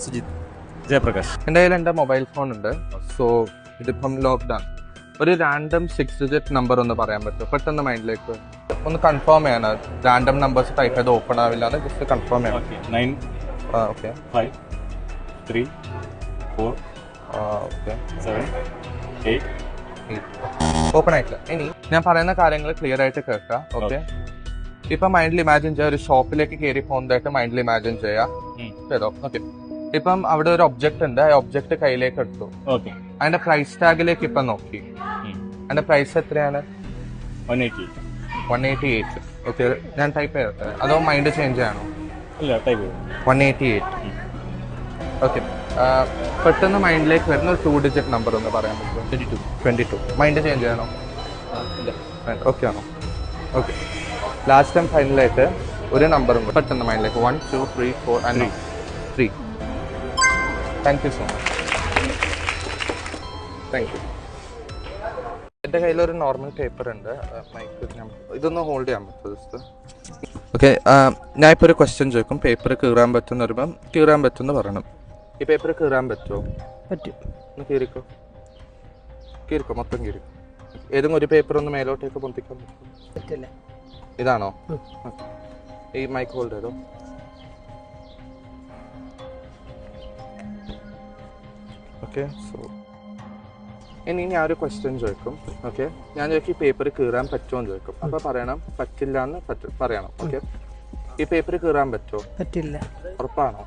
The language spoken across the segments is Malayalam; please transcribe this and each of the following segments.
സുജിത് ജയപ്രകാശ്. എൻ്റെ കയ്യിൽ എൻ്റെ മൊബൈൽ ഫോൺ ഉണ്ട്. സോ ഇതിപ്പം ലോക്ക്ഡൗൺ. ഒരു റാൻഡം 6 ഡിജിറ്റ് നമ്പർ ഒന്ന് പറയാൻ പറ്റും പെട്ടെന്ന് മൈൻഡിലേക്ക് ഒന്ന് കൺഫേം ചെയ്യണം. റാൻഡം നമ്പേഴ്സ് ടൈപ്പ് ചെയ്ത് ഓപ്പൺ ആവില്ല, ജസ്റ്റ് കൺഫേം ചെയ്യണം. 9 ഓക്കെ 5 3 4 ഓക്കെ 7 8 ഓപ്പൺ ആയിട്ടില്ല. ഇനി ഞാൻ പറയുന്ന കാര്യങ്ങൾ ക്ലിയർ ആയിട്ട് കേൾക്കാം. ഓക്കെ, ഇപ്പൊ മൈൻഡിൽ ഇമാജിൻ ചെയ്യുക, ഒരു ഷോപ്പിലേക്ക് കയറി പോകുന്നതായിട്ട് മൈൻഡിൽ ഇമാജിൻ ചെയ്യാം. ചെയ്തോ? ഓക്കെ, ഇപ്പം അവിടെ ഒരു ഒബ്ജക്റ്റ് ഉണ്ട്. ആ ഒബ്ജക്റ്റ് കയ്യിലേക്ക് എടുത്തു. ഓക്കെ, അതിന്റെ പ്രൈസ് ടാഗിലേക്ക് ഇപ്പൊ നോക്കി. അതിന്റെ പ്രൈസ് എത്രയാണ്? 188. ഓക്കെ, ഞാൻ ടൈപ്പ് ചെയ്തത് അതോ മൈൻഡ് ചേഞ്ച് ചെയ്യണോ? ഇല്ല, ടൈപ്പ് 188. ഓക്കെ, പെട്ടെന്ന് മൈൻഡിലേക്ക് വരുന്ന ഒരു 2 ഡിജിറ്റ് നമ്പർ ഒന്ന് പറയാൻ പറ്റുമോ? 22. മൈൻഡ് ചേഞ്ച് ചെയ്യണോ? ഓക്കെ ആണോ? ഓക്കെ, ലാസ്റ്റ് ടൈം ഫൈനലായിട്ട് ഒരു നമ്പറും പെട്ടെന്ന് മൈൻഡിലേക്ക് 1 2 3 4 and 3. Thank you so much. Thank you. എൻ്റെ കയ്യിലൊരു നോർമൽ പേപ്പർ ഉണ്ട്. ഇതൊന്ന് ഹോൾഡ് ചെയ്യാൻ പറ്റുമോ? ഓക്കെ, ഞാൻ ഇപ്പോൾ ഒരു ക്വസ്റ്റ്യൻ ചോദിക്കും. പേപ്പർ കീറാൻ പറ്റുന്ന വരുമ്പം കീറാൻ പറ്റുമെന്ന് പറയണം. ഈ പേപ്പർ കീറാൻ പറ്റുമോ? പറ്റും. ഒന്ന് കീറിക്കോ, കീറിക്കോ, മൊത്തം കീറിക്കോ. ഏതെങ്കിലും ഒരു പേപ്പർ ഒന്ന് മേലോട്ടേക്ക് പൊന്തിക്കാൻ പറ്റില്ല. ഇതാണോ? ഈ മൈക്ക് ഹോൾഡ് ചെയ്തോ. ഓക്കെ, സോ ഇനി ഞാൻ ഒരു ക്വസ്റ്റ്യൻ ചോദിക്കും. ഓക്കെ, ഞാൻ ചോദിക്കും ഈ പേപ്പർ കീറാൻ പറ്റുമോ എന്ന് ചോദിക്കും. അപ്പൊ പറയണം പറ്റില്ല എന്ന് പറയണം. ഓക്കെ, ഈ പേപ്പർ കീറാൻ പറ്റുമോ? പറ്റില്ല. ഉറപ്പാണോ?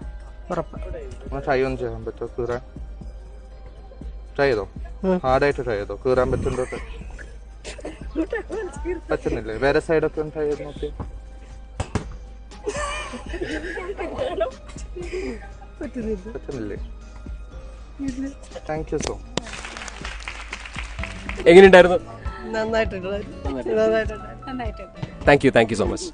ഉറപ്പ്. ഒന്ന് ട്രൈ ഒന്നും ചെയ്യാൻ പറ്റുമോ? കീറാൻ ട്രൈ ചെയ്തോ? ഹാർഡായിട്ട് ട്രൈ ചെയ്തോ? കീറാൻ പറ്റുന്നുണ്ടോ? പറ്റുന്നില്ലേ? വേറെ സൈഡൊക്കെ ഒന്ന് ട്രൈ ചെയ്ത് നോക്കി. പറ്റുന്നില്ലേ? Thank you so much. എങ്ങനെയുണ്ടായിരുന്നു? നന്നായിട്ടുണ്ട്. Thank you so much.